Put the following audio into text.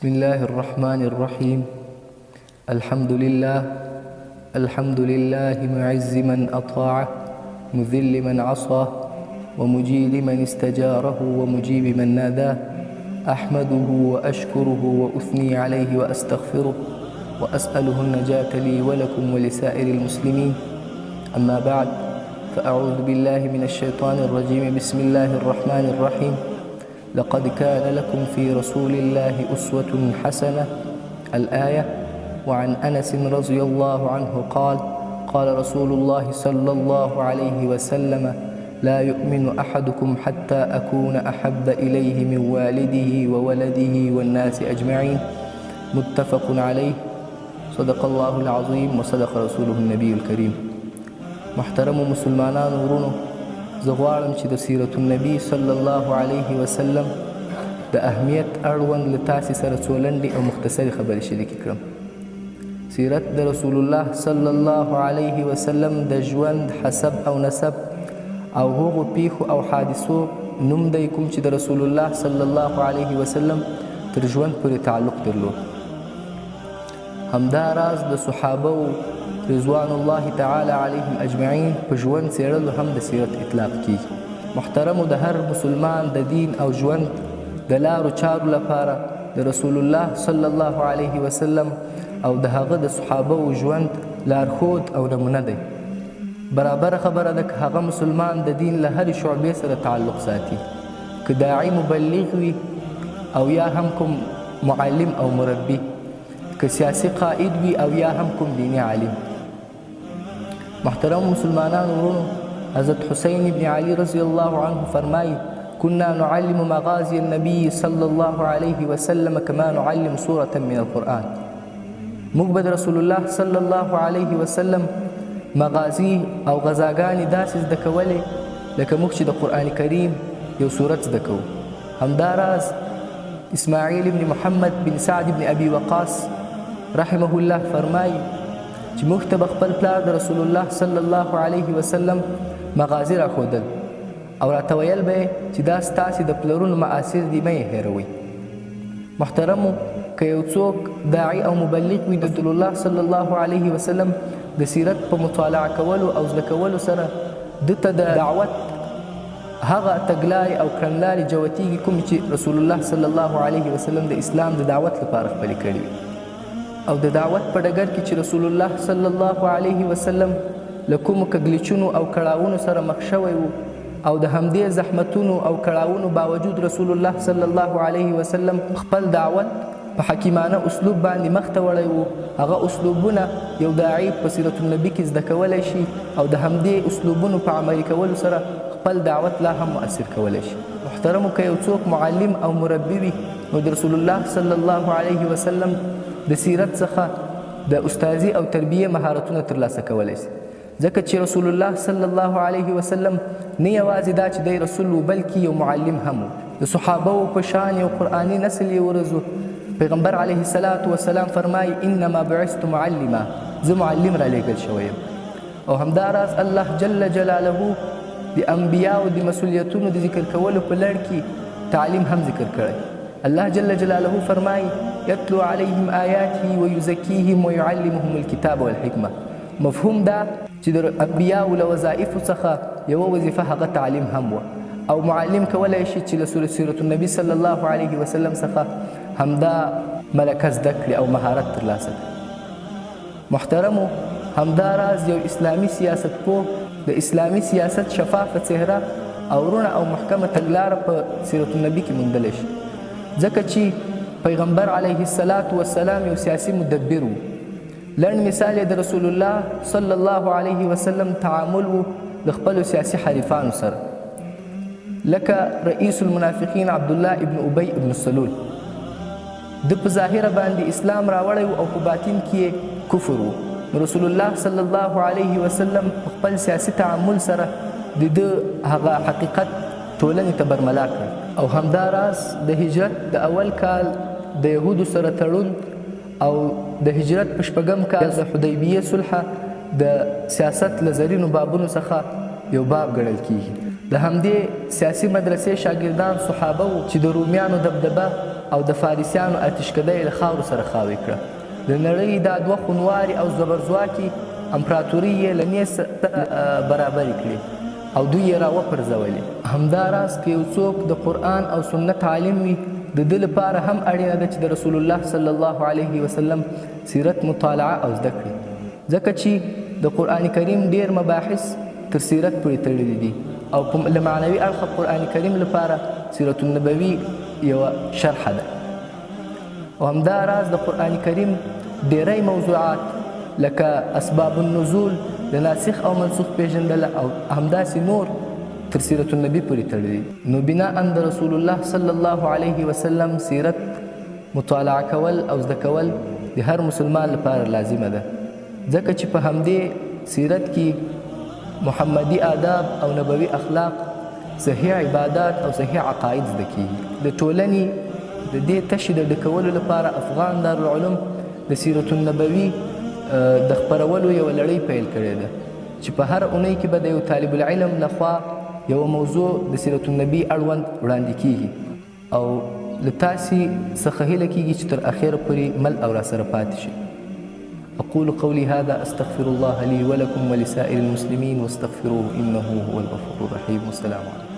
بسم الله الرحمن الرحيم. الحمد لله معز من أطاعه، مذل من عصاه، ومجيل من استجاره، ومجيب من ناداه. أحمده وأشكره وأثني عليه وأستغفره، وأسأله النجاة لي ولكم ولسائر المسلمين. أما بعد، فأعوذ بالله من الشيطان الرجيم. بسم الله الرحمن الرحيم. لقد كان لكم في رسول الله أسوة حسنة. الآية. وعن أنس رضي الله عنه قال: قال رسول الله صلى الله عليه وسلم: لا يؤمن أحدكم حتى أكون أحب إليه من والده وولده والناس أجمعين. متفق عليه. صدق الله العظيم وصدق رسوله النبي الكريم. محترم مسلمانان ورونو، زه غواړم چې د سیرت النبي صلی الله علیه وسلم د اهمیت اړوند له تاسې سره څو لنډې او مختصرې خبرې شریکې کړم. سیرت د رسول الله صلی الله علیه وسلم د ژوند، حسب او نسب او هغو پیښو او حادثو نوم دی کوم چې د رسول الله صلی الله علیه وسلم تر ژوند پورې تعلق درلود. همدا راز د صحابه رضوان الله تعالی علیهم اجمعین په ژوند څېړلو هم د سیرت اطلاق کیږي. محترمو، د هر مسلمان د دین او ژوند د لارو چارو لپاره د رسول الله صلی الله علیه وسلم او د هغه د صحابه ژوند لارښود او نمونه دی. برابره خبره ده که هغه مسلمان د دین له هرې شعبې سره تعلق ساتي، که داعي مبلغ وي او یا هم کوم معلم او مربي، که سیاسي قائد وي او یا هم کوم دیني عالم. محترم مسلمانان ورونو، حضرت حسین ابن علی رضی الله عنه فرمایي: كنا نعلم مغازي النبي صلى الله عليه وسلم كما نعلم سورة من القرآن. موږ به د رسول الله صلی الله علیه وسلم مغازي او غزاګانې داسې زده کولې لکه موږ چې د قرآن کریم یو سورت زده کوو. همداراز اسماعیل ابن محمد بن سعد بن ابي وقاص رحمه الله فرمایي چې موږ ته به خپل پلار د رسول الله صلی الله علیه وسلم مغازي راښودل او راته ویل به چې دا ستاسې د پلرونو معاصر دي، مه یې هېروئ. محترمو، که یو څوک داعي او مبلغ وي، د رسول الله صلی الله علیه وسلم د سیرت په مطالعه کولو او زده کولو سره ده ته د دعوت هغه تګلارې او کړنلارې جوتېږي کومې چې رسول الله صلی الله علیه وسلم د اسلام د دعوت لپاره خپلې کړي وي، او د دعوت په ډګر کې چې رسول الله صلی الله علیه وسلم له کومو کږلېچونو او کړاوونو سره مخ شوی و، او د همدې زحمتونو او کړاوونو باوجود رسول الله صلی الله علیه وسلم خپل دعوت په حکیمانه اسلوب باندې مخ ته وړی و. هغه اسلوبونه یو داعي په سیرت النبي کې زده کولی شي او د همدې اسلوبونو په عملي کولو سره خپل دعوت لا هم مؤثر کولی شي. محترمو، که یو څوک معلم او مربي وي، نو د رسول الله صلی الله علیه وسلم د سیرت څخه د استازي او تربیه مهارتونه ترلاسه کولی شي، ځکه چې رسول الله صلی الله علیه وسلم نه یوازې دا چې دی رسول و، بلکې یو معلم هم و. د صحابه په شان یو قرآني نسل یې ورزو. پیغمبر علیه الصلاة والسلام فرمایي: انما بعثت معلما، زه معلم را لیږل شوی یم. او همداراز الله جل جلاله د انبیاو د مسؤلیتونو د ذکر کولو په لړ کې تعلیم هم ذکر کړی. الله جل جلاله فرمایي: يتلو عليهم آياته ويزكيهم ويعلمهم الكتاب والحکمه. مفهوم دا چې د انبیاو له وظایفو څخه یوه وظیفه هغه تعلیم هم وه، او معلم کولی شي چې له سیرت النبي صلی الله علیه وسلم څخه همدا ملکه زده کړي او مهارت ترلاسه کړي. محترمو، همداراز یو اسلامي سیاستپوه د اسلامي سیاست شفافه څهره او رونه او محکمه تګلاره په سیرت النبي کې موندلی شي، ځکه چې پیغمبر علیه الصلاة والسلام یو سیاسي مدبر و. لنډ مثال یې د رسول الله صلی الله علیه وسلم تعامل و د خپلو سیاسي حریفانو سره، لکه رئیس المنافقین عبدالله ابن ابی ابن سلول. د په ظاهره باندې اسلام راوړی او په باطن کې کفر و. رسول الله صلی الله علیه وسلم خپل سیاسي تعامل سره د هغه حقیقت ټولنې ته برملا کړ. او همداراز د هجرت د اول کال د یهودو سره تړون او د هجرت په شپږم کال د حدیبیې صلح د سیاست له زرینو بابونو څخه یو باب ګڼل کیږي. د همدې سیاسي مدرسې شاګردان صحابه وو چې د رومیانو دبدبه او د فارسیانو اتشکده یې له خاورو سره خاوې کړه. د نړۍ دا دوه خونواري او زبرځواکي امپراتوري یې له نیز برابرې کړې او دوی یې راوپرځولې. همداراز که یو څوک د قرآن او سنت عالم وي، د ده لپاره هم اړینه ده چې د رسول الله صلی الله علیه وسلم سیرت مطالعه او زده کړي، ځکه چې د قرآن کریم ډیر مباحث تر سیرت پورې تړلي دي او له معنوي اړخه قرآن کریم لپاره سیرت النبوي یوه شرحه ده. او همداراز د قرآن کریم ډیری موضوعات لکه اسباب النزول، د ناسخ او منسوخ پیژندل او همداسې نور تر سیرت النبي پورې تړلي. نو بناء د رسول الله صلی الله علیه وسلم سیرت مطالعه کول او زده کول د هر مسلمان لپاره لازمه ده، ځکه چې په همدې سیرت کې محمدي آداب او نبوي اخلاق، صحیح عبادات او صحیح عقاید زده کیږي. د ټولنې د دې تشې د ډکولو لپاره افغان دارالعلوم د سیرت النبوي د خپرولو یوه لړۍ پیل کړې ده چې په هر اونۍ کې به د یو طالب العلم لخوا یوه موضوع د سیرت النبي اړوند وړاندې کیږي او له تاسې څخه هیله کیږي چې تر اخره پورې مل او راسره پاتې شي. أقول قولي هذا أستغفر الله لي ولكم ولسائر المسلمين واستغفروه إنه هو الغفور الرحيم. والسلام عليكم.